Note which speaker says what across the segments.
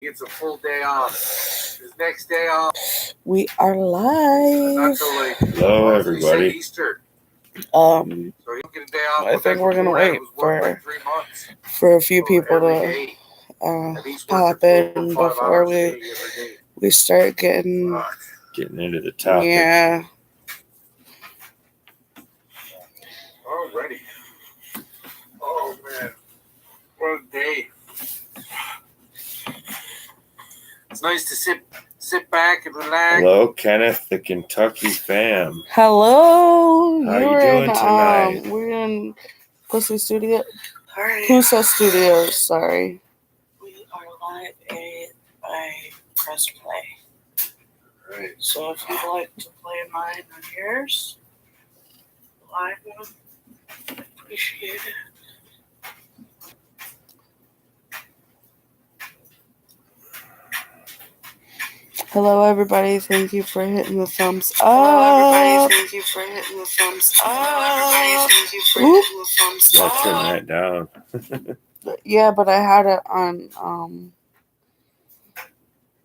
Speaker 1: Gets a full day off. His next day off.
Speaker 2: We are live.
Speaker 3: Hello, everybody.
Speaker 1: Easter.
Speaker 2: So I think we're gonna wait for a few people to pop in before we start getting
Speaker 3: into the topic.
Speaker 2: Yeah.
Speaker 1: Already. Oh man, what a day! It's nice to sit back and relax.
Speaker 3: Hello, Kenneth, the Kentucky fam.
Speaker 2: Hello.
Speaker 3: How you doing tonight?
Speaker 2: We're in Pussy Studio. Pusa Studios. Sorry.
Speaker 4: We are live and I press play.
Speaker 1: Right.
Speaker 4: So if you'd like to play mine or yours, live one, I appreciate it.
Speaker 2: Hello, everybody. Thank you for hitting the thumbs up.
Speaker 4: Hello, everybody. Thank you for hitting the thumbs up. Thank you for hitting the thumbs up.
Speaker 3: I'll turn that down.
Speaker 2: Yeah, but I had it on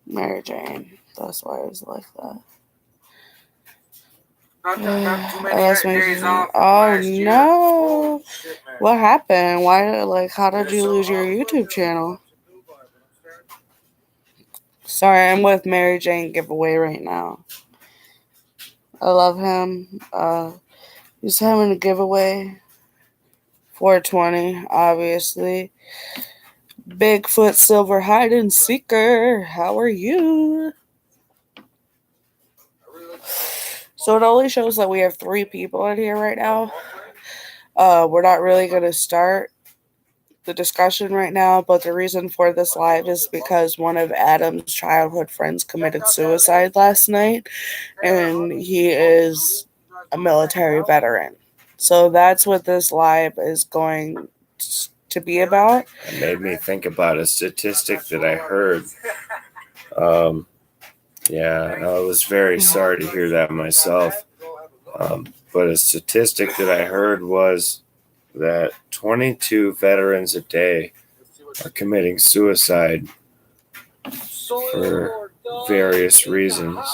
Speaker 2: Mary Jane. That's why it was like that.
Speaker 1: Not too many days off
Speaker 2: Oh
Speaker 1: last year.
Speaker 2: no!
Speaker 1: Shit, man.
Speaker 2: What happened? Why? Like, how did you lose your YouTube channel? Sorry, I'm with Mary Jane giveaway right now. I love him. He's having a giveaway. 420, obviously. Bigfoot Silver Hide and Seeker. How are you? So it only shows that we have 3 people in here right now. We're not really going to start the discussion right now, but the reason for this live is because one of Adam's childhood friends committed suicide last night, and he is a military veteran. So that's what this live is going to be about.
Speaker 3: It made me think about a statistic that I heard. I was very sorry to hear that myself. But a statistic that I heard was that 22 veterans a day are committing suicide for various reasons.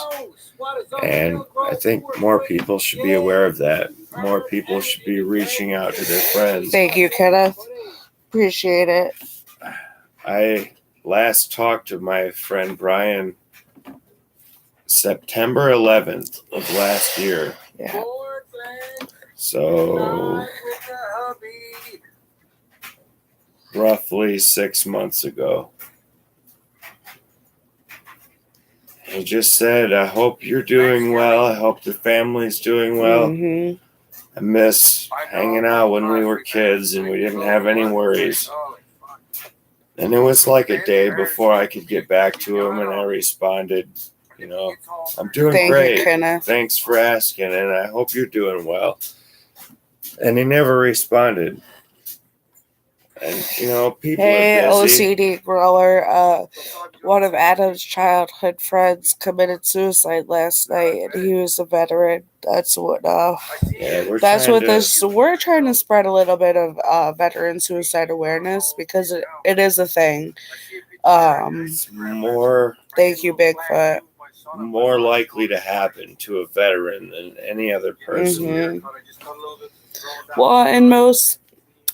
Speaker 3: And I think more people should be aware of that. More people should be reaching out to their friends.
Speaker 2: Thank you, Kenneth. Appreciate it.
Speaker 3: I last talked to my friend Brian September 11th of last year.
Speaker 2: Yeah.
Speaker 3: So roughly 6 months ago. He just said, I hope you're doing well. I hope the family's doing well.
Speaker 2: Mm-hmm.
Speaker 3: I miss hanging out when we were kids and we didn't have any worries. And it was like a day before I could get back to him, and I responded, I'm doing great.
Speaker 2: You, Kenneth.
Speaker 3: Thanks for asking, and I hope you're doing well. And he never responded. And, people
Speaker 2: Hey,
Speaker 3: are busy.
Speaker 2: OCD grower. One of Adam's childhood friends committed suicide last night, and he was a veteran. That's what. We're trying to spread a little bit of veteran suicide awareness because it is a thing.
Speaker 3: It's more.
Speaker 2: Thank you, Bigfoot.
Speaker 3: More likely to happen to a veteran than any other person.
Speaker 2: Mm-hmm. Well, and most.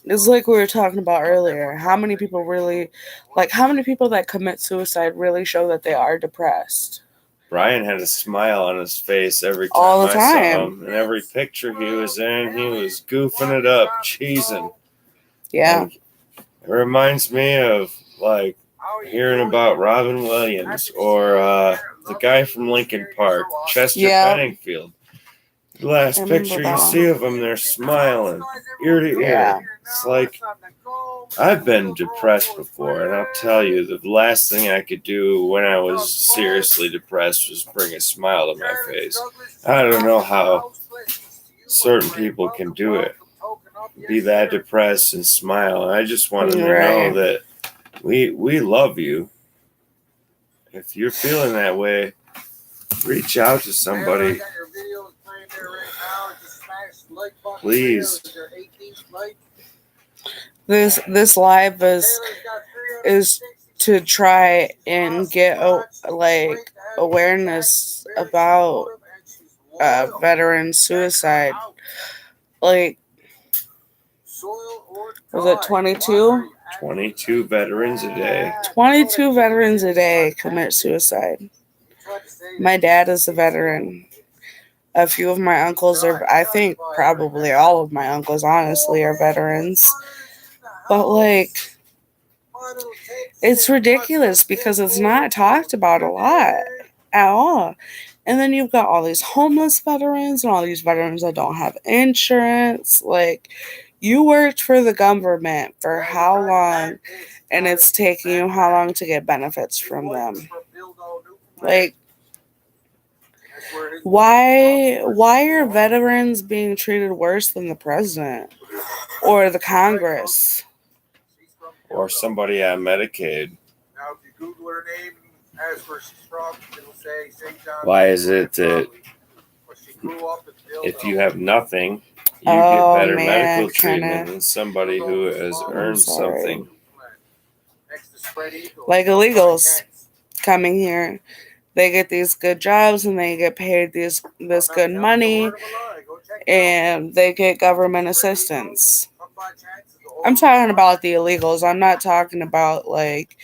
Speaker 2: It's like we were talking about earlier. How many people that commit suicide really show that they are depressed?
Speaker 3: Brian had a smile on his face every time
Speaker 2: All the time.
Speaker 3: I saw him. In every picture he was in, he was goofing it up, cheesing.
Speaker 2: Yeah.
Speaker 3: It reminds me of, hearing about Robin Williams or the guy from Linkin Park, Chester Benningfield. The last picture you see of them, they're smiling, ear to ear.
Speaker 2: Yeah.
Speaker 3: It's like, I've been depressed before, and I'll tell you, the last thing I could do when I was seriously depressed was bring a smile to my face. I don't know how certain people can do it, be that depressed and smile. And I just want them to know that we love you. If you're feeling that way, reach out to somebody. Please.
Speaker 2: This live is to try and get like awareness about veteran suicide. Like, was it 22?
Speaker 3: 22 veterans a day.
Speaker 2: 22 veterans a day commit suicide. My dad is a veteran. A few of my uncles are, I think probably all of my uncles, honestly, are veterans. But, like, it's ridiculous because it's not talked about a lot at all. And then you've got all these homeless veterans and all these veterans that don't have insurance. Like, you worked for the government for how long, and it's taking you how long to get benefits from them? Like, why are veterans being treated worse than the president or the Congress?
Speaker 3: Or somebody on Medicaid.
Speaker 1: Now, if you Google her name, ask where she's from, it'll say St. John.
Speaker 3: Why is it that if you have nothing, you get better medical treatment than somebody who has earned something?
Speaker 2: Like illegals coming here. They get these good jobs and they get paid this good money and they get government assistance. I'm talking about the illegals. I'm not talking about like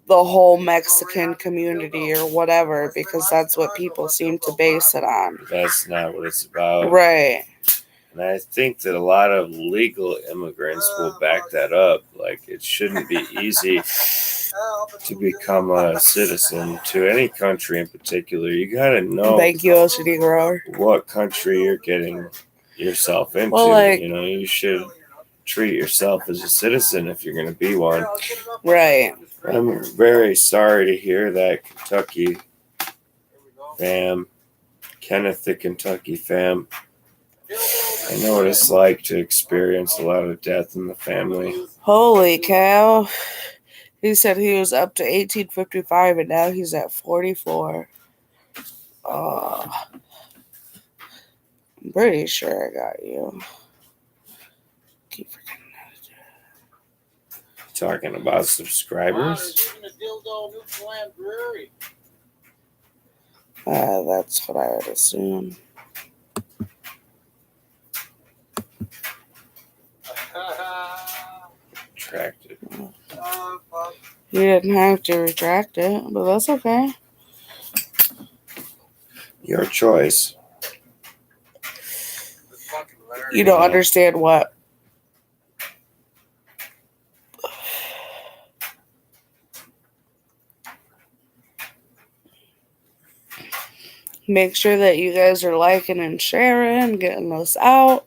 Speaker 2: the whole Mexican community or whatever, because that's what people seem to base it on.
Speaker 3: That's not what it's about.
Speaker 2: Right.
Speaker 3: And I think that a lot of legal immigrants will back that up. Like, it shouldn't be easy to become a citizen to any country in particular. You got to know.
Speaker 2: Thank you, OCD Grower.
Speaker 3: What country you're getting yourself into.
Speaker 2: Well, like,
Speaker 3: you know, you should treat yourself as a citizen if you're going to be one.
Speaker 2: Right.
Speaker 3: I'm very sorry to hear that, Kentucky fam. Kenneth the Kentucky fam. I know what it's like to experience a lot of death in the family.
Speaker 2: Holy cow. He said he was up to 1855 and now he's at 44. I'm pretty sure I got you. Keep forgetting how to do it.
Speaker 3: Talking about subscribers?
Speaker 2: That's what I would assume.
Speaker 3: Retract it.
Speaker 2: You didn't have to retract it, but that's okay.
Speaker 3: Your choice.
Speaker 2: You don't understand what? Make sure that you guys are liking and sharing, getting this out.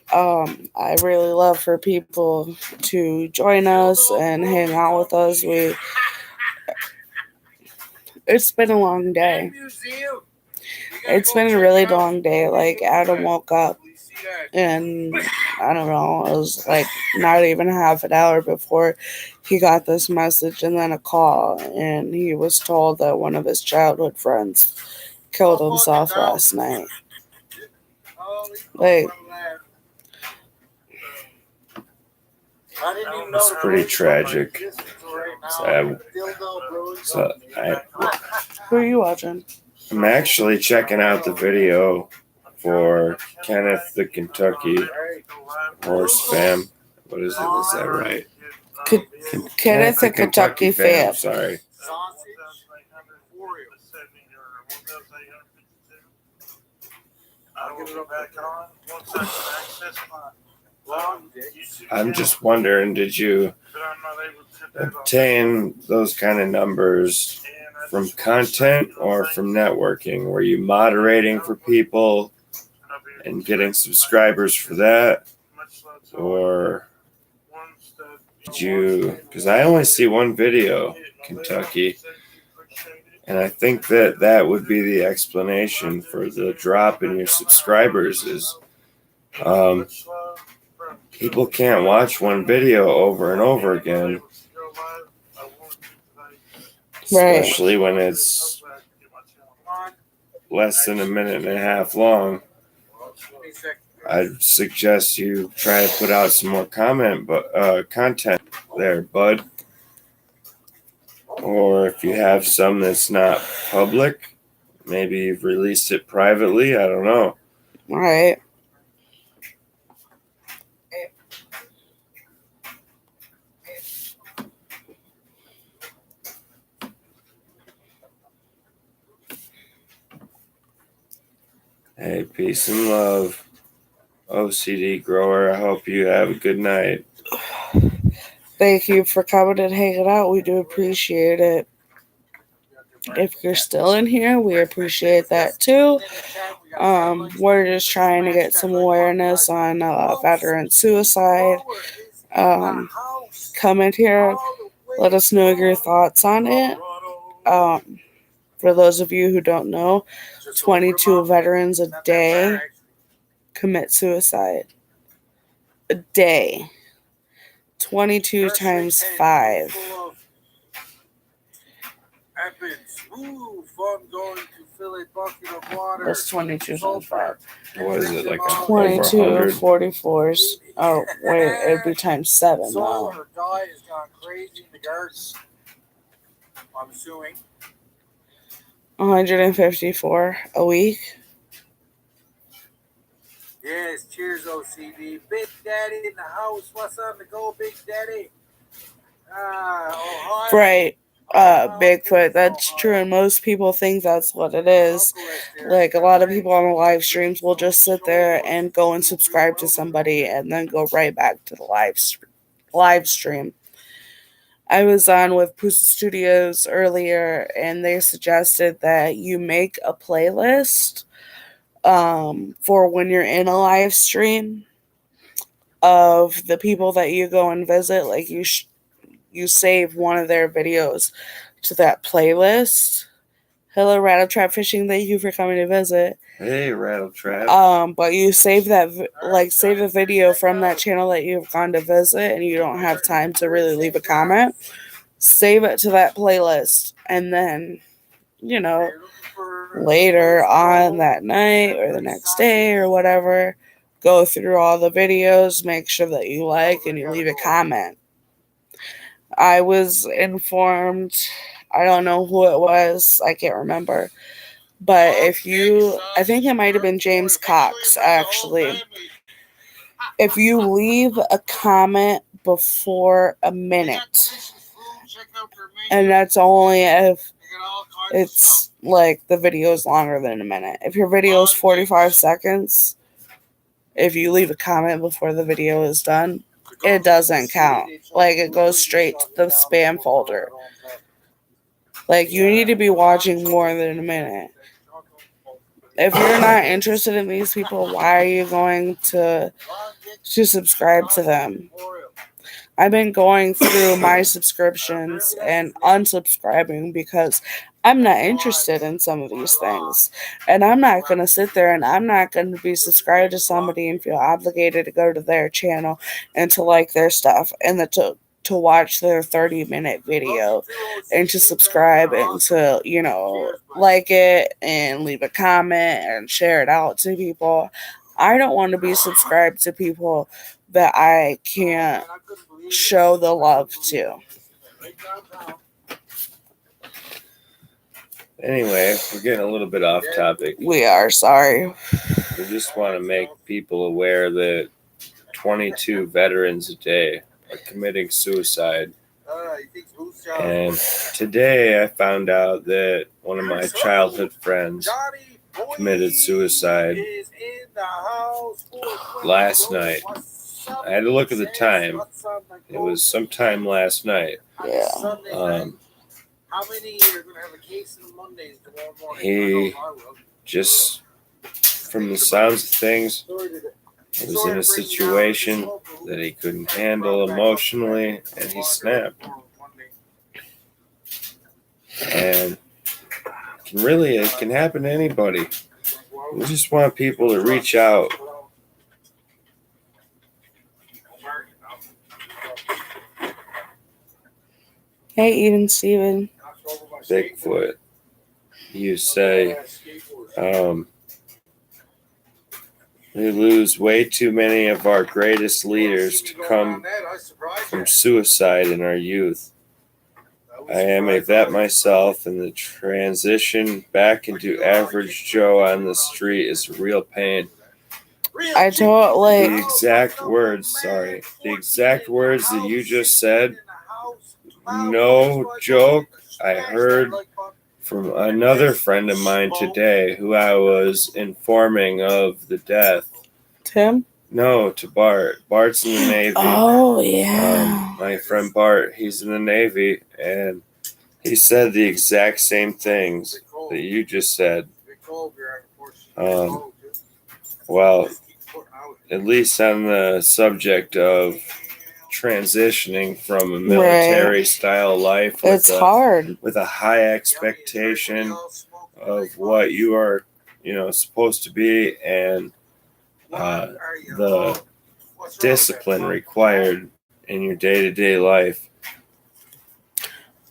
Speaker 2: I really love for people to join us and hang out with us. It's been a long day. It's been a really long day. Like, Adam woke up and I don't know, it was like not even half an hour before he got this message and then a call, and he was told that one of his childhood friends killed himself last night. Like,
Speaker 3: it's pretty tragic.
Speaker 2: Who are you watching?
Speaker 3: I'm actually checking out the video for Kenneth the Kentucky horse fam. What is it? Is that right?
Speaker 2: Kenneth the Kentucky fam.
Speaker 3: Sorry. I'm just wondering, did you obtain those kind of numbers from content or from networking? Were you moderating for people and getting subscribers for that? Or did you, because I only see one video, Kentucky, and I think that would be the explanation for the drop in your subscribers is people can't watch one video over and over again. Especially when it's less than a minute and a half long. I'd suggest you try to put out some more content there, bud. Or if you have some that's not public, maybe you've released it privately. I don't know.
Speaker 2: Right.
Speaker 3: Hey, peace and love, OCD grower. I hope you have a good night.
Speaker 2: Thank you for coming and hanging out. We do appreciate it. If you're still in here, we appreciate that too. We're just trying to get some awareness on veteran suicide. Come in here, let us know your thoughts on it. For those of you who don't know, 22 veterans a day commit suicide. A day. 22 times 5.
Speaker 1: Ooh, fun going to fill a bucket of water.
Speaker 2: That's 22 times 5.
Speaker 3: What is it, like
Speaker 2: 22
Speaker 3: over 100?
Speaker 2: 44s. Oh, wait, it'd be times 7 though.
Speaker 1: Solar guy has gone crazy in the gardens. I'm assuming.
Speaker 2: 154 a week.
Speaker 1: Yes, cheers, OCD. Big Daddy in the house. What's on the go, Big Daddy? Ohio.
Speaker 2: Right. Bigfoot, that's true, and most people think that's what it is. Like, a lot of people on the live streams will just sit there and go and subscribe to somebody and then go right back to the live stream. I was on with Pusa Studios earlier, and they suggested that you make a playlist for when you're in a live stream of the people that you go and visit. Like, you save one of their videos to that playlist. Hello, Rattle Trap Fishing. Thank you for coming to visit.
Speaker 3: Hey, Rattle Trap.
Speaker 2: But you save that, save a video from that channel that you've gone to visit, and you don't have time to really leave a comment. Save it to that playlist, and then, later on that night or the next day or whatever, go through all the videos, make sure that you like and you leave a comment. I was informed, I don't know who it was, I can't remember, but I think it might have been James Cox, actually. If you leave a comment before a minute, and that's only if it's like the video is longer than a minute. If your video is 45 seconds, if you leave a comment before the video is done, it doesn't count. Like, it goes straight to the spam folder. Like, you need to be watching more than a minute. If you're not interested in these people, why are you going to subscribe to them? I've been going through my subscriptions and unsubscribing because I'm not interested in some of these things. And I'm not going to sit there and I'm not going to be subscribed to somebody and feel obligated to go to their channel and to like their stuff and to watch their 30-minute video and to subscribe and to, like it and leave a comment and share it out to people. I don't want to be subscribed to people that I can't show the love to.
Speaker 3: Anyway, we're getting a little bit off topic.
Speaker 2: We are, sorry.
Speaker 3: We just want to make people aware that 22 veterans a day are committing suicide. And today I found out that one of my childhood friends committed suicide last night. I had to look at the time. It was sometime last night.
Speaker 2: Yeah.
Speaker 1: How many are going to have a case on Mondays tomorrow morning?
Speaker 3: He just, from the sounds of things, he was in a situation that he couldn't handle emotionally, and he snapped. And it can happen to anybody. We just want people to reach out.
Speaker 2: Hey, even Steven.
Speaker 3: Bigfoot. You say, we lose way too many of our greatest leaders to come from suicide in our youth. I am a vet myself, and the transition back into average Joe on the street is a real pain.
Speaker 2: I told, like,
Speaker 3: The exact words that you just said, no joke, I heard from another friend of mine today who I was informing of the death.
Speaker 2: Tim?
Speaker 3: No, to Bart. Bart's in the Navy.
Speaker 2: Oh, yeah.
Speaker 3: My friend Bart, he's in the Navy, and he said the exact same things that you just said. Well, at least on the subject of transitioning from a military style life
Speaker 2: It's hard.
Speaker 3: with a high expectation of what you are, supposed to be, and the discipline required in your day-to-day life.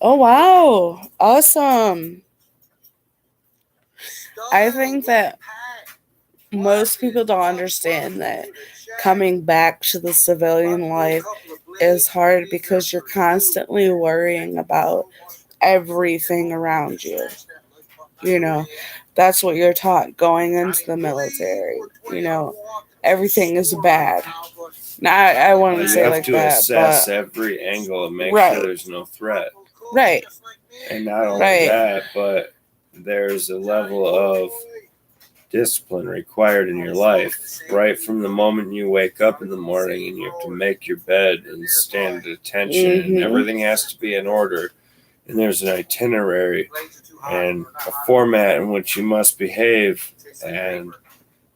Speaker 2: Oh, wow. Awesome. I think that most people don't understand that coming back to the civilian life is hard because you're constantly worrying about everything around you. That's what you're taught going into the military. Everything is bad. Now, I want to say like that.
Speaker 3: You have to assess
Speaker 2: but
Speaker 3: every angle and make
Speaker 2: Right.
Speaker 3: sure there's no threat.
Speaker 2: right.
Speaker 3: And not only
Speaker 2: Right.
Speaker 3: that, but there's a level of discipline required in your life right from the moment you wake up in the morning, and you have to make your bed and stand at attention, and everything has to be in order, and there's an itinerary and a format in which you must behave, and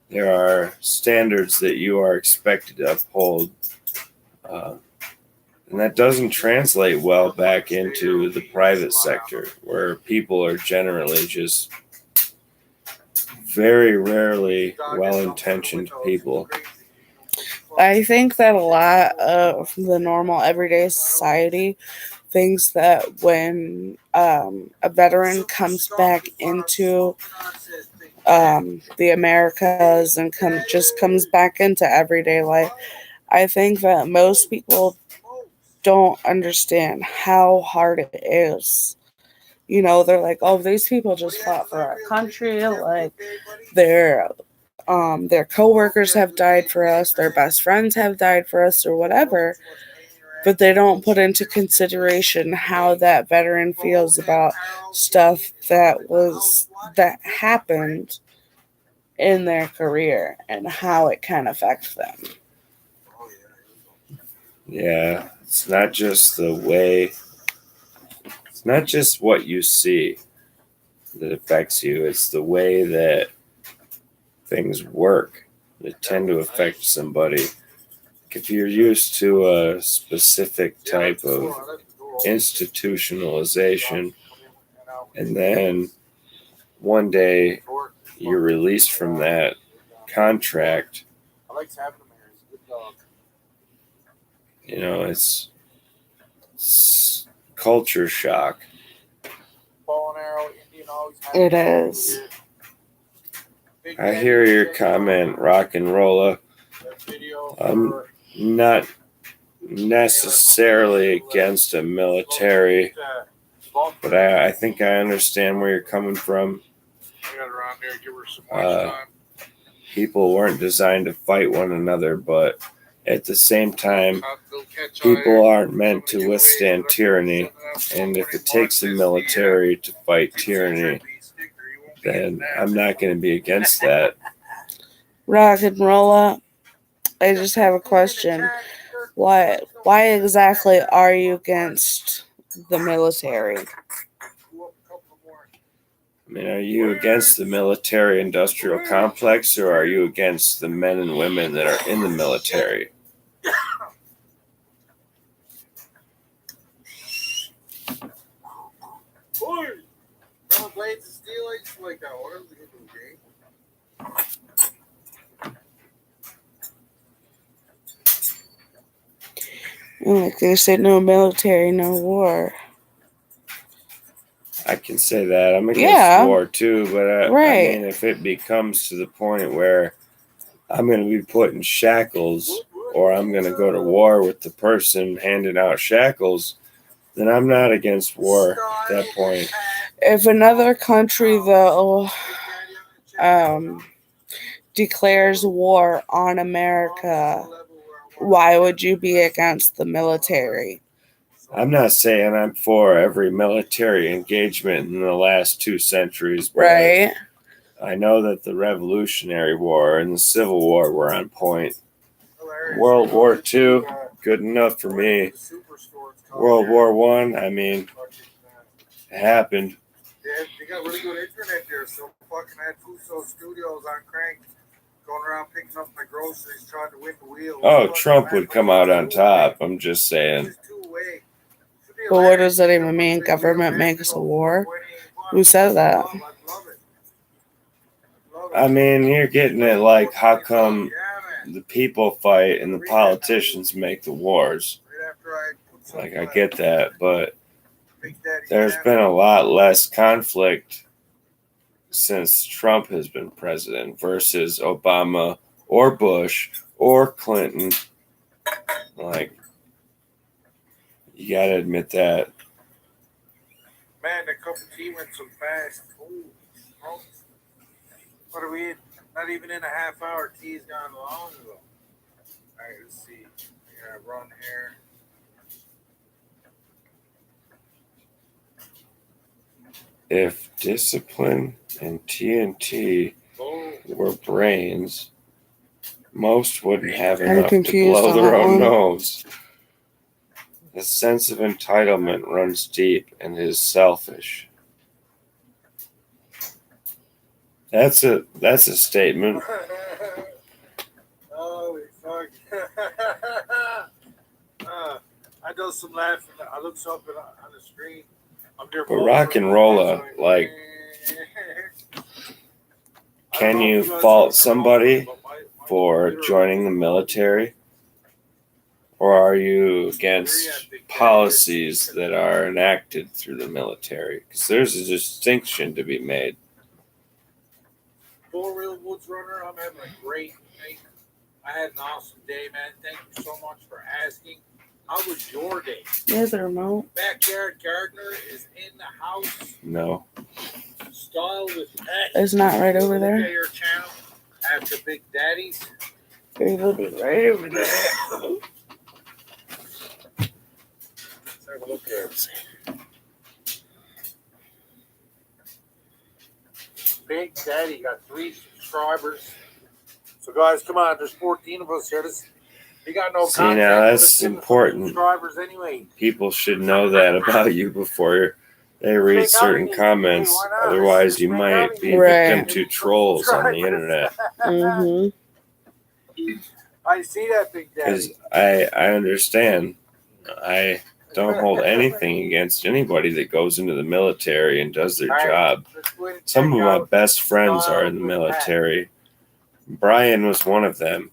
Speaker 3: there are standards that you are expected to uphold, and that doesn't translate well back into the private sector, where people are generally just very rarely well-intentioned people.
Speaker 2: I think that a lot of the normal everyday society thinks that when a veteran comes back into the Americas and comes back into everyday life, I think that most people don't understand how hard it is. They're like, oh, these people just fought for our country. Like, their coworkers have died for us. Their best friends have died for us, or whatever. But they don't put into consideration how that veteran feels about stuff that happened in their career and how it can affect them.
Speaker 3: Yeah, it's not just what you see that affects you. It's the way that things work that tend to affect somebody. If you're used to a specific type of institutionalization, and then one day you're released from that contract, it's culture shock.
Speaker 2: It is.
Speaker 3: I hear your comment, Rock and Rolla. I'm not necessarily against a military, but I think I understand where you're coming from. People weren't designed to fight one another, but at the same time, people aren't meant to withstand tyranny, and if it takes the military to fight tyranny, then I'm not going to be against that.
Speaker 2: Rock and Rolla, I just have a question. Why exactly are you against the military?
Speaker 3: I mean, are you against the military-industrial complex, or are you against the men and women that are in the military?
Speaker 1: Blades of Steel, I just like that one.
Speaker 2: Like they said, no military, no war.
Speaker 3: I can say that. I'm against war too, but I mean, if it becomes to the point where I'm going to be put in shackles, or I'm going to go to war with the person handing out shackles, then I'm not against war at that point.
Speaker 2: If another country, though, declares war on America, why would you be against the military?
Speaker 3: I'm not saying I'm for every military engagement in the last 2 centuries, but
Speaker 2: Right?
Speaker 3: I know that the Revolutionary War and the Civil War were on point. World War II, good enough for me. World War I, I mean, it happened.
Speaker 1: They got really good internet there, so fucking had Fuso Studios on crank, going around picking up my groceries, trying to win the wheel.
Speaker 3: Oh, Trump would come out on top. I'm just saying.
Speaker 2: But what does that even mean? Government makes a war? Who said that?
Speaker 3: I mean, you're getting it like, how come the people fight and the politicians make the wars? Like, I get that, but there's been a lot less conflict since Trump has been president versus Obama or Bush or Clinton. Like, you gotta admit that.
Speaker 1: Man, the cup of tea went so fast. Ooh, oh. What are we in? Not even in a half hour. Tea's gone long ago. All right, let's see. We gotta run here.
Speaker 3: If discipline and TNT were brains, most wouldn't have
Speaker 2: I'm
Speaker 3: enough to
Speaker 2: confused
Speaker 3: blow
Speaker 2: on
Speaker 3: their
Speaker 2: that
Speaker 3: own
Speaker 2: one.
Speaker 3: nose. The sense of entitlement runs deep and is selfish. That's a statement.
Speaker 1: Holy fuck. I do some laughing. I look up on the screen.
Speaker 3: But rock and rolla, like, can you fault somebody for joining the military? Or are you against policies that are enacted through the military? Because there's a distinction to be made.
Speaker 1: Four Real Woods Runner, I'm having a great night. I had an awesome day, man. Thank you so much for asking. How was your day?
Speaker 2: There's the remote.
Speaker 1: Backyard Gardener is in the house.
Speaker 3: No.
Speaker 1: Style with Pat.
Speaker 2: It's not right over
Speaker 1: Look
Speaker 2: there.
Speaker 1: at your channel after Big Daddy's.
Speaker 2: It'll be right over there.
Speaker 1: Let's have a look here. Big Daddy got 3 subscribers. So guys, come on. There's 14 of us here. You got no
Speaker 3: See,
Speaker 1: content.
Speaker 3: now
Speaker 1: Let's
Speaker 3: that's
Speaker 1: give us
Speaker 3: important.
Speaker 1: Subscribers anyway.
Speaker 3: People should know that about you before they read certain comments. Otherwise, you might be victim to trolls on the internet.
Speaker 2: Mm-hmm.
Speaker 1: I see that, Big
Speaker 3: Because
Speaker 1: Daddy.
Speaker 3: I understand. I don't hold anything against anybody that goes into the military and does their job. Some of my best friends are in the military. Brian was one of them.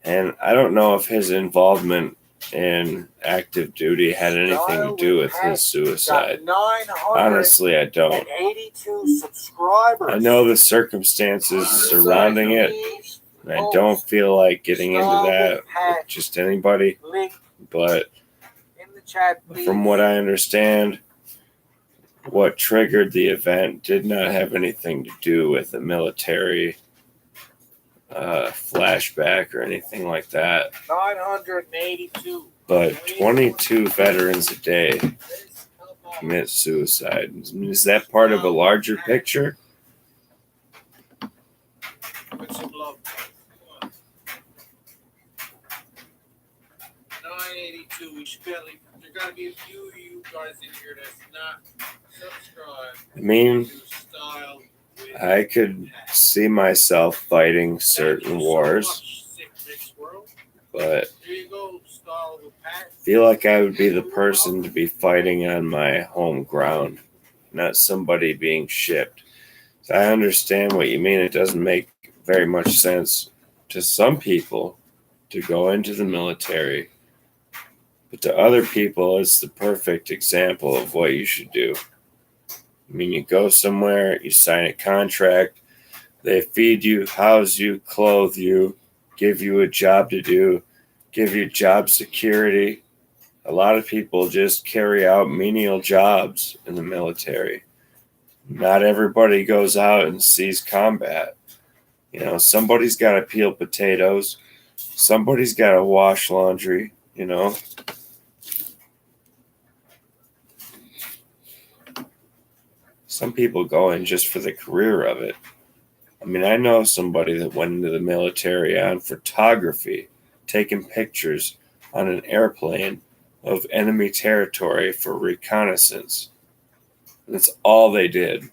Speaker 3: And I don't know if his involvement in active duty had anything to do with his suicide. Honestly, I don't.
Speaker 1: 82 subscribers.
Speaker 3: I know the circumstances surrounding it, and I don't feel like getting into that with just anybody. But from what I understand, what triggered the event did not have anything to do with the military flashback or anything like that.
Speaker 1: 982.
Speaker 3: But 22 veterans a day commit suicide. Is that part of a larger picture?
Speaker 1: Put some love. 982. We should barely. There gotta be a few of you guys in here that's not subscribed.
Speaker 3: I mean,
Speaker 1: to Style with
Speaker 3: I could see myself fighting certain wars, but
Speaker 1: There you go, Style with Pat.
Speaker 3: I feel like I would be the person to be fighting on my home ground, not somebody being shipped. So I understand what you mean. It doesn't make very much sense to some people to go into the military, but to other people, it's the perfect example of what you should do. I mean, you go somewhere, you sign a contract, they feed you, house you, clothe you, give you a job to do, give you job security, a lot of people just carry out menial jobs in the military. Not everybody goes out and sees combat. You know, somebody's got to peel potatoes. Somebody's got to wash laundry, you know. Some people go in just for the career of it. I mean, I know somebody that went into the military on photography, taking pictures on an airplane of enemy territory for reconnaissance. That's all they did.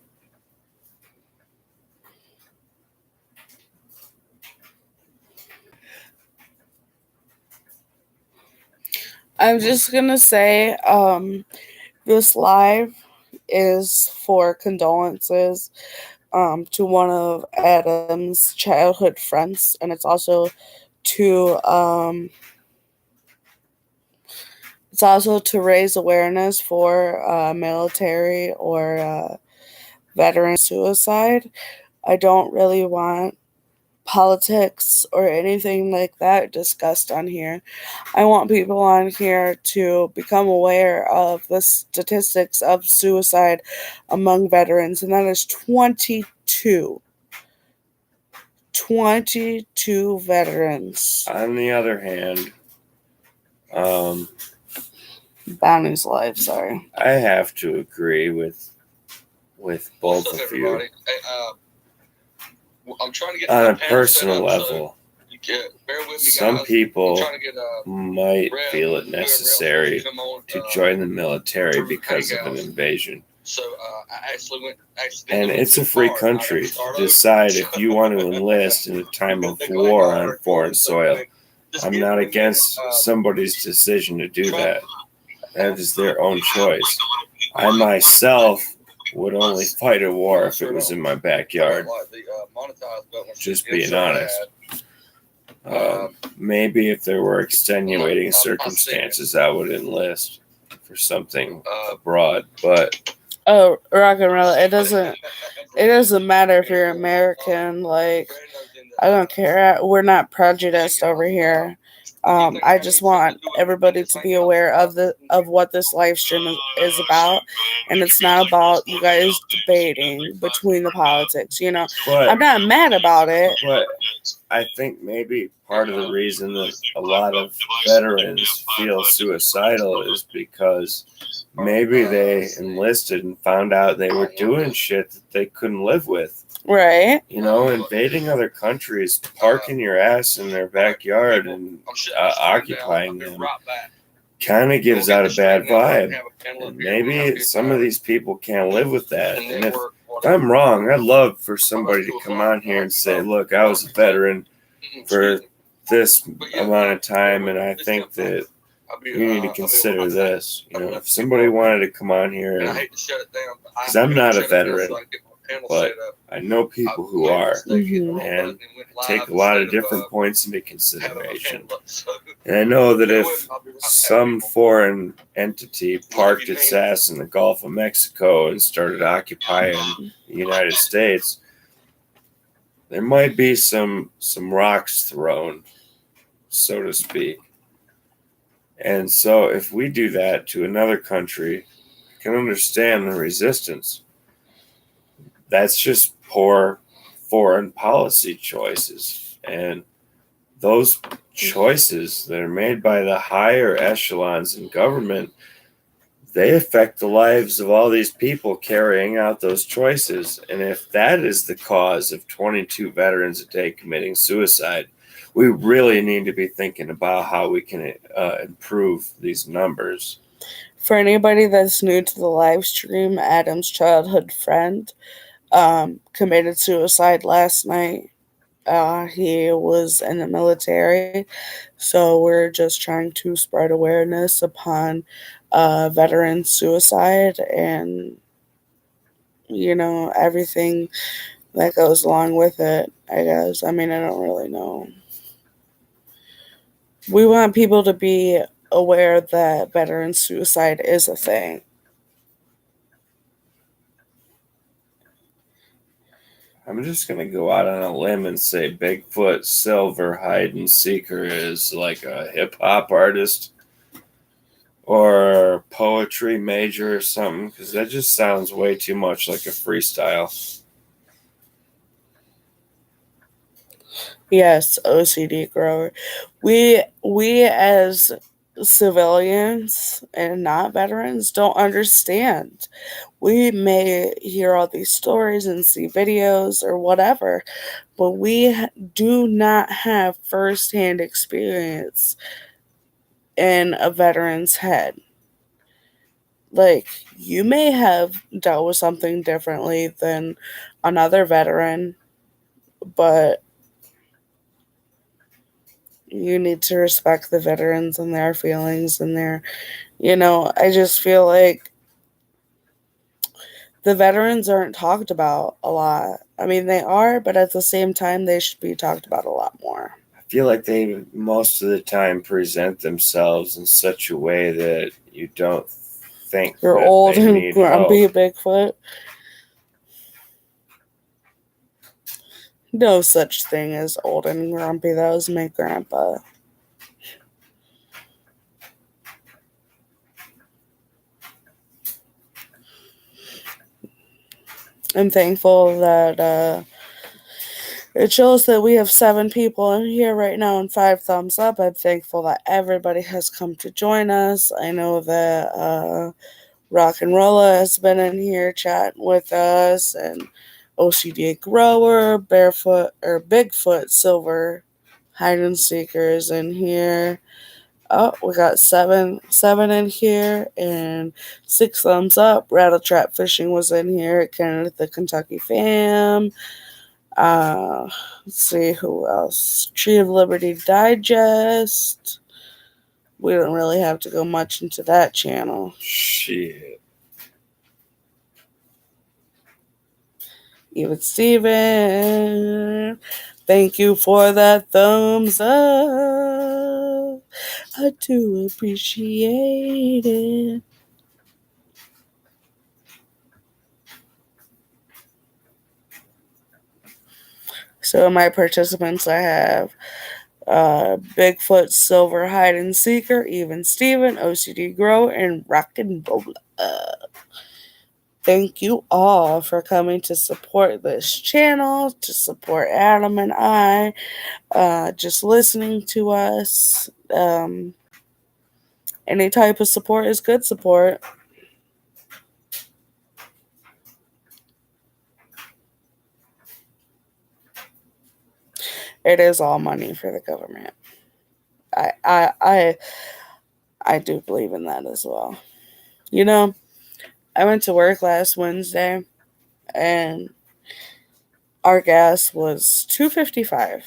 Speaker 2: I'm just gonna say, this live is for condolences to one of Adam's childhood friends, and it's also to raise awareness for military or veteran suicide. I don't really want politics or anything like that discussed on here. I want people on here to become aware of the statistics of suicide among veterans, and that is 22. 22 veterans.
Speaker 3: On the other hand,
Speaker 2: Bounty's life, sorry.
Speaker 3: I have to agree with both
Speaker 5: What's up,
Speaker 3: of you
Speaker 5: everybody? Hey, I'm trying to get
Speaker 3: on
Speaker 5: my
Speaker 3: a
Speaker 5: panel
Speaker 3: personal
Speaker 5: set up, so
Speaker 3: level.
Speaker 5: you bear with me,
Speaker 3: Some
Speaker 5: guys.
Speaker 3: people
Speaker 5: I'm trying to get
Speaker 3: might
Speaker 5: Rev,
Speaker 3: feel it
Speaker 5: whoever else
Speaker 3: necessary
Speaker 5: wants to come on,
Speaker 3: to join the military
Speaker 5: for
Speaker 3: because of an
Speaker 5: hangouts.
Speaker 3: invasion.
Speaker 5: So I actually
Speaker 3: And
Speaker 5: accidentally
Speaker 3: it's a
Speaker 5: went too
Speaker 3: free
Speaker 5: far. I
Speaker 3: country
Speaker 5: gotta start
Speaker 3: to
Speaker 5: over.
Speaker 3: decide if you want to enlist in a time of war on foreign soil. I'm not against somebody's decision to do that. That is their own choice. I myself would only fight a war if it was in my backyard. Just being honest. Maybe if there were extenuating circumstances, I would enlist for something abroad. But
Speaker 2: Oh, rock and roll. It doesn't matter if you're American. Like, I don't care. We're not prejudiced over here. I just want everybody to be aware of what this live stream is about, and it's not about you guys debating between the politics. You know, I'm not mad about it.
Speaker 3: But I think maybe part of the reason that a lot of veterans feel suicidal is because maybe they enlisted and found out they were doing shit that they couldn't live with.
Speaker 2: Right.
Speaker 3: You know, invading other countries, parking your ass in their backyard and occupying them kind of gives out a bad vibe. And maybe some of these people can't live with that. And if I'm wrong, I'd love for somebody to come on here and say, look, I was a veteran for this amount of time, and I think that you need to consider this. You know, if somebody wanted to come on here, because I'm not a veteran, but I know people who are, and take a lot of different points into consideration. And I know that if some foreign entity parked its ass in the Gulf of Mexico and started occupying the United States, there might be some rocks thrown, so to speak. And so if we do that to another country, I can understand the resistance. That's just poor foreign policy choices. And those choices that are made by the higher echelons in government, they affect the lives of all these people carrying out those choices. And if that is the cause of 22 veterans a day committing suicide, we really need to be thinking about how we can improve these numbers.
Speaker 2: For anybody that's new to the live stream, Adam's childhood friend committed suicide last night. He was in the military, so we're just trying to spread awareness upon veteran suicide and, you know, everything that goes along with it, I guess. I mean, I don't really know. We want people to be aware that veteran suicide is a thing.
Speaker 3: I'm just going to go out on a limb and say Bigfoot Silver Hide and Seeker is like a hip-hop artist. or poetry major or something, because that just sounds way too much like a freestyle.
Speaker 2: Yes, OCD grower. We as civilians and not veterans don't understand. We may hear all these stories and see videos or whatever, but we do not have firsthand experience in a veteran's head. Like, you may have dealt with something differently than another veteran, but you need to respect the veterans and their feelings and their, I just feel like the veterans aren't talked about a lot. I mean, they are, but at the same time, they should be talked about a lot more.
Speaker 3: I feel like they most of the time present themselves in such a way that you don't think
Speaker 2: You're
Speaker 3: that
Speaker 2: old
Speaker 3: they
Speaker 2: and
Speaker 3: need
Speaker 2: grumpy,
Speaker 3: help.
Speaker 2: Bigfoot. No such thing as old and grumpy. That was my grandpa. I'm thankful that it shows that we have 7 people in here right now and 5 thumbs up. I'm thankful that everybody has come to join us. I know that Rock and Rolla has been in here chatting with us, and OCD Grower, Barefoot or Bigfoot Silver Hide and Seekers in here. Oh, we got seven in here, and 6 thumbs up. Rattle Trap Fishing was in here. Kenneth the Kentucky Fam. Let's see who else. Tree of Liberty Digest. We don't really have to go much into that channel.
Speaker 3: Shit.
Speaker 2: Even Steven. Thank you for that thumbs up. I do appreciate it. So my participants, I have Bigfoot Silver Hide and Seeker, Even Steven, OCD Grow, and Rock and Roll. Thank you all for coming to support this channel, to support Adam and I, just listening to us. Any type of support is good support. It is all money for the government. I do believe in that as well. I went to work last Wednesday, and our gas was $2.55.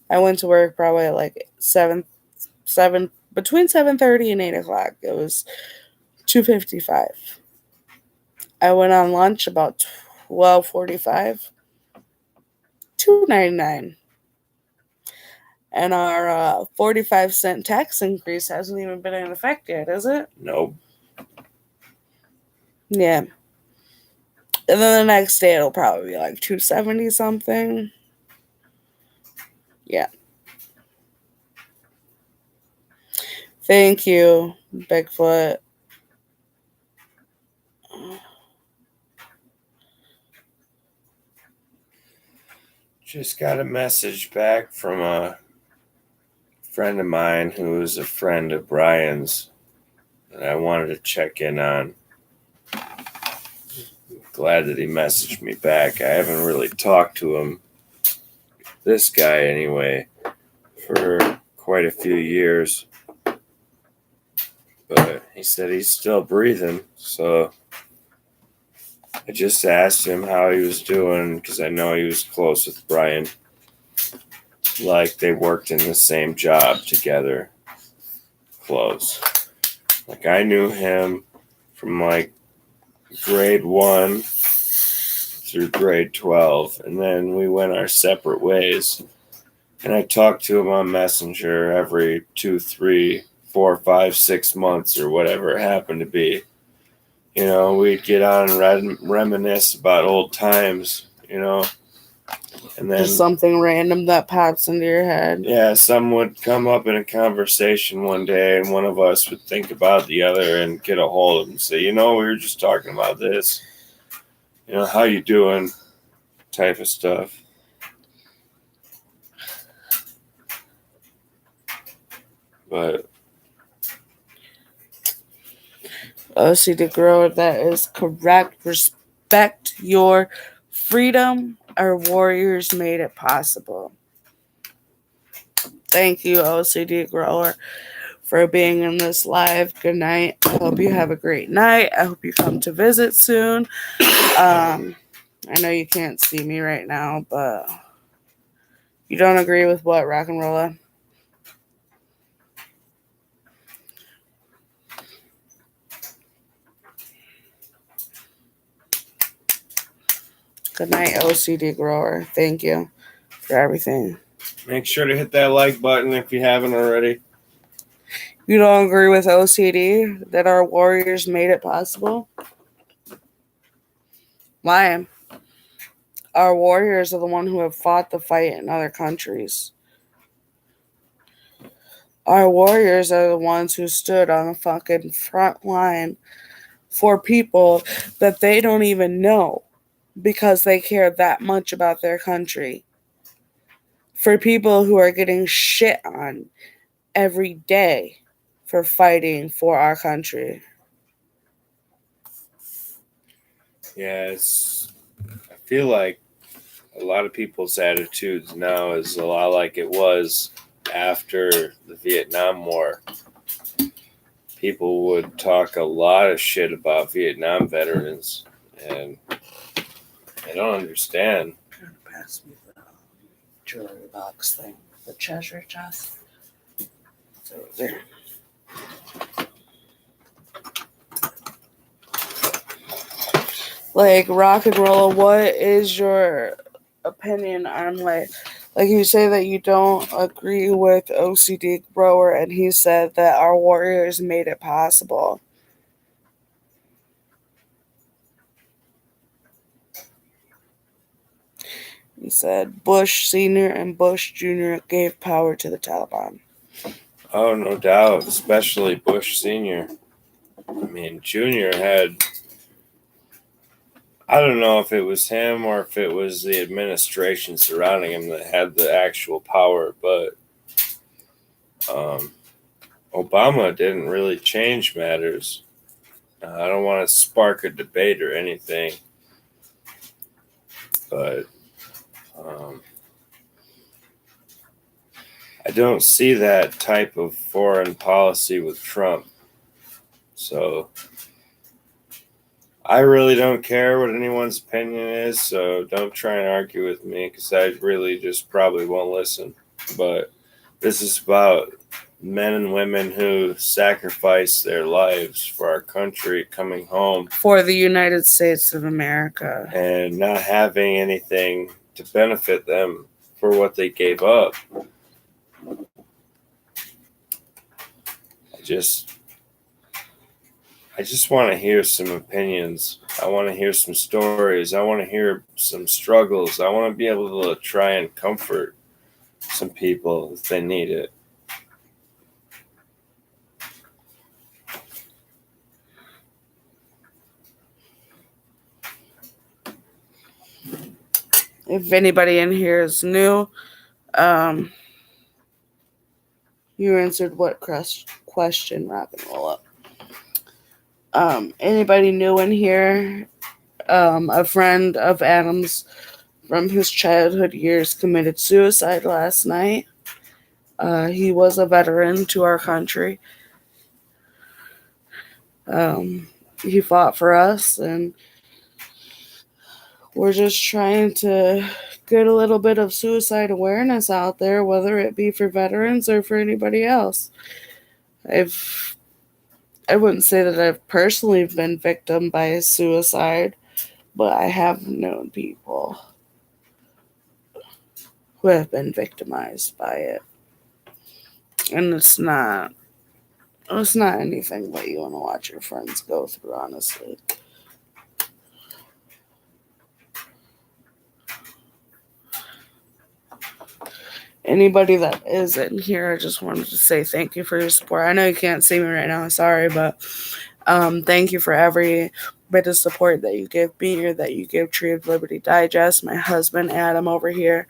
Speaker 2: I went to work probably at like 7 between 7:30 and 8 o'clock. It was $2.55. I went on lunch about 12:45. $2.99. And our 45-cent tax increase hasn't even been in effect yet, is it?
Speaker 3: Nope.
Speaker 2: Yeah. And then the next day it'll probably be like $2.70 something. Yeah. Thank you, Bigfoot.
Speaker 3: Just got a message back from a friend of mine who is a friend of Brian's that I wanted to check in on. Glad that he messaged me back. I haven't really talked to him, this guy anyway, for quite a few years. But he said he's still breathing, so I just asked him how he was doing because I know he was close with Brian. Like they worked in the same job together. Close. Like I knew him from like grade 1 through grade 12, and then we went our separate ways. And I talked to him on Messenger every 2, 3, 4, 5, 6 months or whatever it happened to be. We'd get on and reminisce about old times, And then
Speaker 2: Just something random that pops into your head.
Speaker 3: yeah, some would come up in a conversation one day, and one of us would think about the other and get a hold of them and say, we were just talking about this. How you doing? Type of stuff. But
Speaker 2: OCD grower, that is correct. Respect your freedom. Our warriors made it possible. Thank you, OCD grower, for being in this live. Good night. I hope you have a great night. I hope you come to visit soon. I know you can't see me right now, but you don't agree with what, Rock and Rolla? Good night, OCD grower. Thank you for everything.
Speaker 3: make sure to hit that like button if you haven't already.
Speaker 2: You don't agree with OCD that our warriors made it possible? Why? Our warriors are the one who have fought the fight in other countries. Our warriors are the ones who stood on the fucking front line for people that they don't even know because they care that much about their country. For people who are getting shit on every day for fighting for our country.
Speaker 3: Yeah, I feel like a lot of people's attitudes now is a lot like it was after the Vietnam War. People would talk a lot of shit about Vietnam veterans, and I don't understand.
Speaker 2: Trying to pass me the jewelry box thing, the treasure chest. It's over there. Like, Rock and Rolla, what is your opinion on like you say that you don't agree with OCD grower, and he said that our warriors made it possible. He said Bush Sr. and Bush Jr. gave power to the Taliban.
Speaker 3: Oh, no doubt, especially Bush Sr. I mean, Jr. had, I don't know if it was him or if it was the administration surrounding him that had the actual power, but Obama didn't really change matters. I don't want to spark a debate or anything, but I don't see that type of foreign policy with Trump. So I really don't care what anyone's opinion is, so don't try and argue with me because I really just probably won't listen. But this is about men and women who sacrifice their lives for our country coming home.
Speaker 2: For the United States of America.
Speaker 3: And not having anything to benefit them for what they gave up. I just want to hear some opinions. I want to hear some stories. I want to hear some struggles. I want to be able to try and comfort some people if they need it.
Speaker 2: If anybody in here is new, you answered what question, Rock and Roll Up? Anybody new in here? A friend of Adam's from his childhood years committed suicide last night. He was a veteran to our country. He fought for us, and we're just trying to get a little bit of suicide awareness out there, whether it be for veterans or for anybody else. I wouldn't say that I've personally been victim by suicide, but I have known people who have been victimized by it. And it's not anything that you want to watch your friends go through, honestly. anybody that is in here, I just wanted to say thank you for your support. I know you can't see me right now, sorry, but thank you for every bit of support that you give me or that you give Tree of Liberty Digest, my husband Adam over here.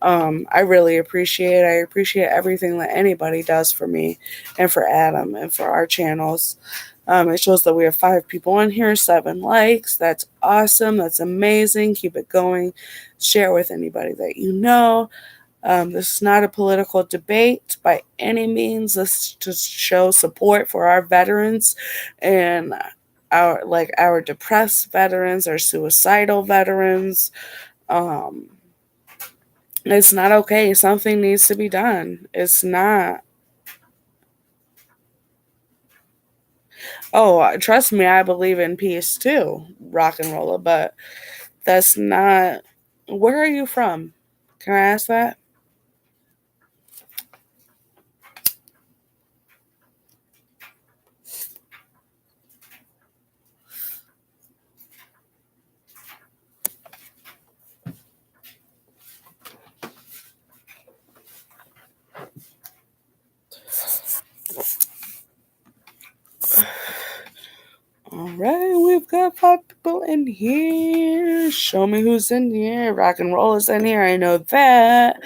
Speaker 2: I really appreciate it. I appreciate everything that anybody does for me and for Adam and for our channels. It shows that we have 5 people in here, 7 likes. That's awesome. That's amazing. Keep it going. Share with anybody that you know. This is not a political debate by any means. This is to show support for our veterans and our depressed veterans, our suicidal veterans. It's not okay. Something needs to be done. It's not. Oh, trust me, I believe in peace too, rock and roller, but that's not. Where are you from? Can I ask that? All right, we've got 5 people in here. Show me who's in here. Rock and roll is in here. I know that.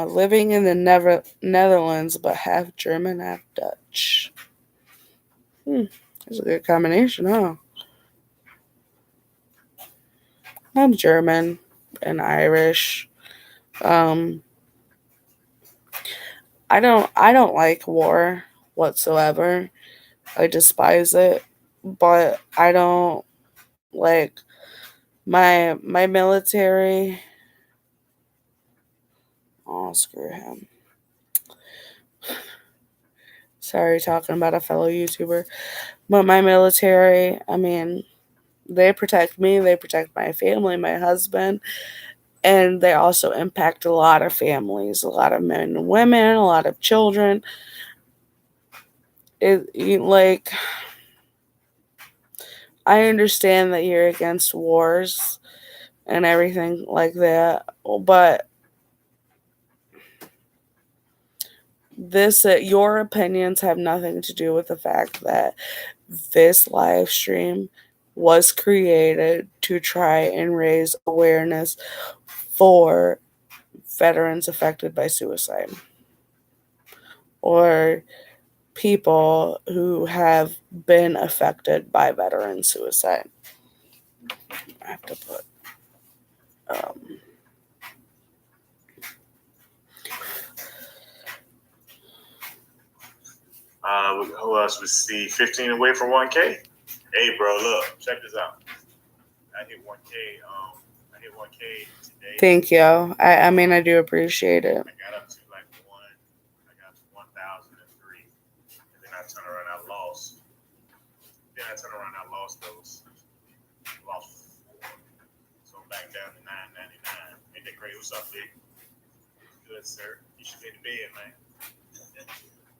Speaker 2: Living in the Netherlands, but half German, half Dutch. That's a good combination, huh? I'm German and Irish. I don't like war whatsoever. I despise it, but I don't like my military. Oh, screw him. Sorry, talking about a fellow YouTuber. But my military, I mean, they protect me, they protect my family, my husband, and they also impact a lot of families, a lot of men and women, a lot of children. I understand that you're against wars and everything like that, but your opinions have nothing to do with the fact that this live stream was created to try and raise awareness for veterans affected by suicide or people who have been affected by veteran suicide. I have to put
Speaker 6: who else we see? 15 away from 1K. Hey, bro, look, check this out. I hit 1K. I hit 1K today.
Speaker 2: Thank you. I mean, I do appreciate it.
Speaker 6: I got up to like I got to 1,003, and then I turned around, I lost. Lost 4. So I'm back down to 999. Ain't that crazy? What's up, Dick? Good, sir. You should be in bed, man.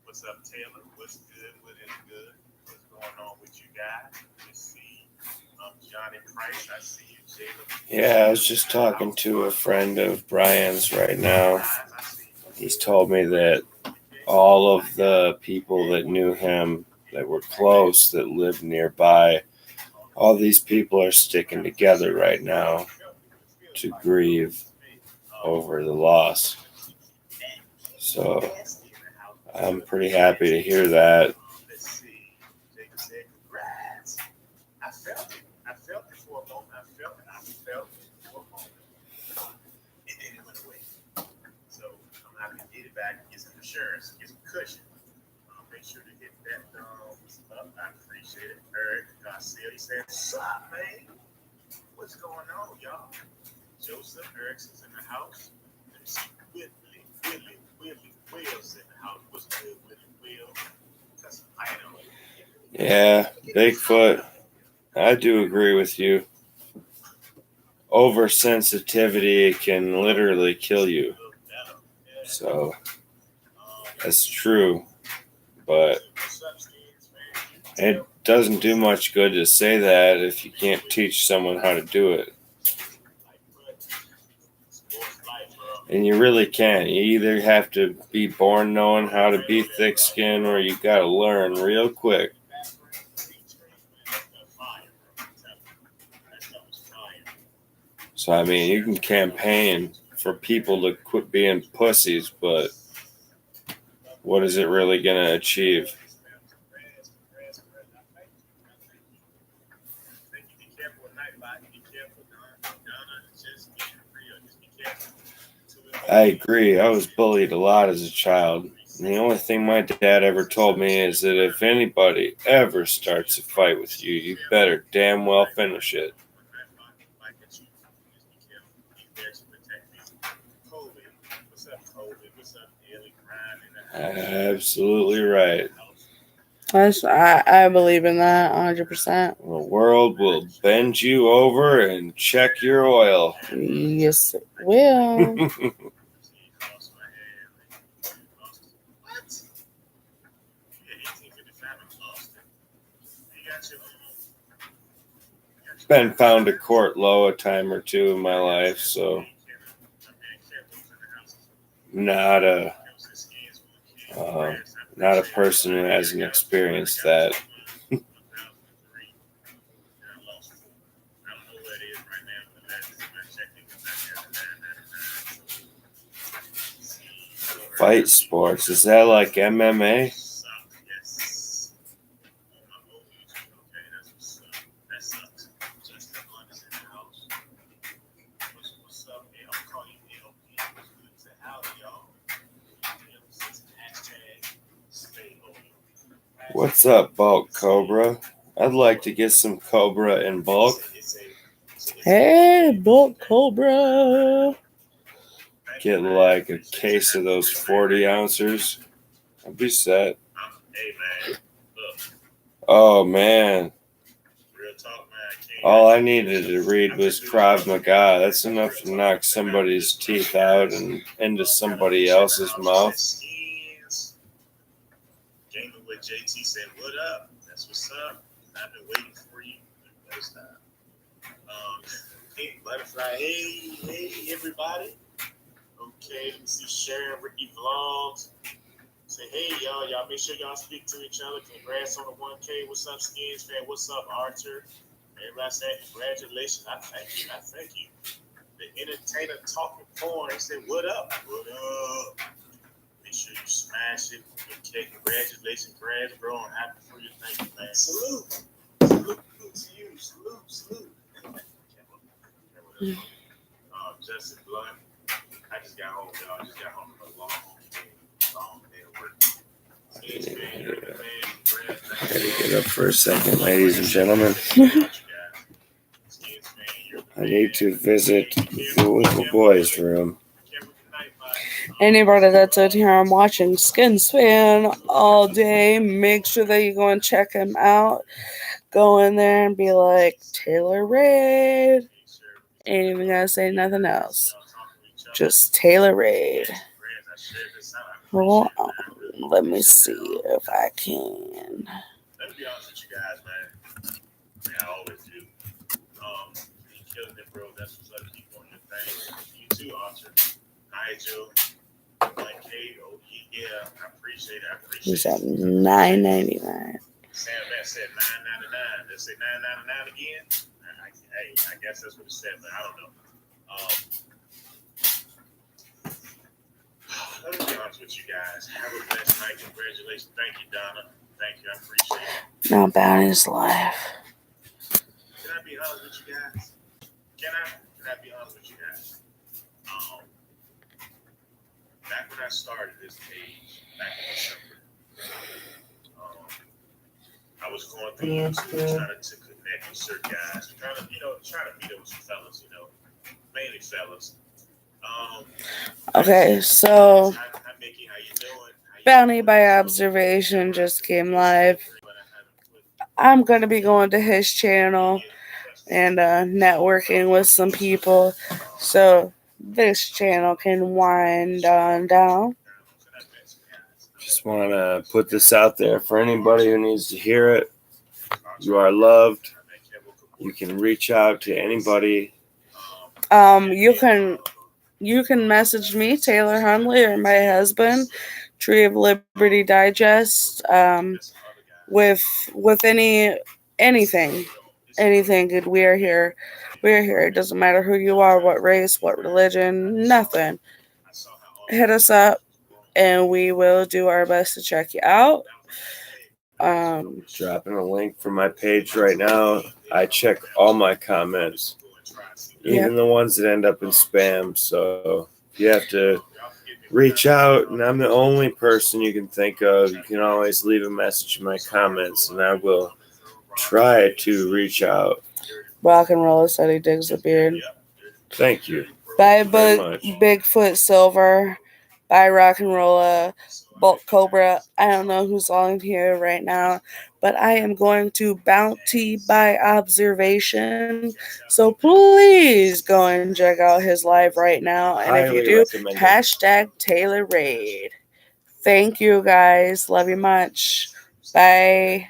Speaker 6: What's up, Taylor? What's good? What is good? What's going on with you guys? Let's see. Johnny Price, I see you. Jayla.
Speaker 3: Yeah, I was just talking to a friend of Brian's right now. He's told me that all of the people that knew him, that were close, that lived nearby, all these people are sticking together right now to grieve over the loss. So I'm pretty happy to hear that.
Speaker 6: Let's see. Jacob said, congrats. I felt it for a moment. I felt it for a moment. And then it went away. So I'm happy to get it back and get some insurance, get some cushion. Make sure to hit that thumbs up. I appreciate it. Eric Garcia, he said, what's up, man? What's going on, y'all? Joseph Erickson's in the house. Let me see. Willie Will's in the house. What's good, Willie Will? That's I know.
Speaker 3: Yeah, Bigfoot, I do agree with you. Oversensitivity can literally kill you. So that's true. But doesn't do much good to say that if you can't teach someone how to do it. And you really can't. You either have to be born knowing how to be thick-skinned, or you got to learn real quick. So, I mean, you can campaign for people to quit being pussies, but what is it really going to achieve? I agree. I was bullied a lot as a child. And the only thing my dad ever told me is that if anybody ever starts a fight with you, you better damn well finish it. Absolutely right.
Speaker 2: I believe in that 100%.
Speaker 3: The world will bend you over and check your oil.
Speaker 2: Yes, it will.
Speaker 3: Been found to court low a time or two in my life, so not a person who hasn't experienced that. Fight sports, is that like MMA? What's up, Bulk Cobra? I'd like to get some Cobra in bulk.
Speaker 2: Hey, Bulk Cobra.
Speaker 3: Get like a case of those 40 ounces. I'd be set. Oh, man. All I needed to read was Krav Maga. That's enough to knock somebody's teeth out and into somebody else's mouth.
Speaker 6: JT said, "What up? That's what's up. I've been waiting for you." Hey, Butterfly. Hey, everybody. Okay, let me see. Sharon, Ricky Vlogs. Say, hey, y'all make sure y'all speak to each other. Congrats on the 1K. What's up, Skins fan? What's up, Archer? Everybody saying congratulations. I thank you. The entertainer talking porn. He said, "What up? What up?" Make sure you smash it. Okay, congratulations, Grad, bro. I'm happy for you. Thank you, man. Salute to you. Salute. Justin Blunt. I just got home, y'all. I just got home from a long day of work.
Speaker 3: Get up for a second, ladies and gentlemen. I need to visit the little boy's room.
Speaker 2: Anybody that's in here, I'm watching Skins Fan all day. Make sure that you go and check him out. Go in there and be like, Taylor Raid. Ain't even gonna say nothing else. Just Taylor Raid. Hold on. Let me see if I can.
Speaker 6: Let me be honest with you guys, man. I always do. You killing it, bro. That's what's up. Keep on your thing. You too, Archer. Nigel. Like, hey, oh, yeah, I appreciate it.
Speaker 2: He's at $9.99.
Speaker 6: Sam Matt said $9.99. Let's say $9.99 again. I guess that's what it said, but I don't know. Let me be honest with you guys. Have a blessed night. Congratulations. Thank you, Donna. Thank you. I appreciate it.
Speaker 2: Not about his life.
Speaker 6: Can I be honest with you guys? Can I be honest with you guys? Back when I started this page, back in December, I was going through YouTube trying to connect with certain guys, trying to meet up with some fellas, mainly fellas.
Speaker 2: Okay, so
Speaker 6: Hi, Mickey, how you doing?
Speaker 2: Bounty by Observation just came live. I'm going to be going to his channel and networking with some people so this channel can wind on down.
Speaker 3: Just want to put this out there for anybody who needs to hear it. You are loved. You can reach out to anybody.
Speaker 2: You can message me, Taylor Hunley, or my husband, Tree of Liberty Digest, with anything good. We are here. It doesn't matter who you are, what race, what religion, nothing. Hit us up and we will do our best to check you out.
Speaker 3: Dropping a link from my page right now. I check all my comments, even the ones that end up in spam. So if you have to reach out, and I'm the only person you can think of, you can always leave a message in my comments, and I will try to reach out.
Speaker 2: Rock and Roller said he digs the beard.
Speaker 3: Thank you.
Speaker 2: Bye,
Speaker 3: very much.
Speaker 2: Bigfoot Silver. Bye, Rock and Roller. Bolt Cobra. I don't know who's on here right now, but I am going to bounty by observation. So please go and check out his live right now. And if you
Speaker 3: Highly
Speaker 2: do,
Speaker 3: recommend it.
Speaker 2: hashtag Taylor Raid. Thank you guys. Love you much. Bye.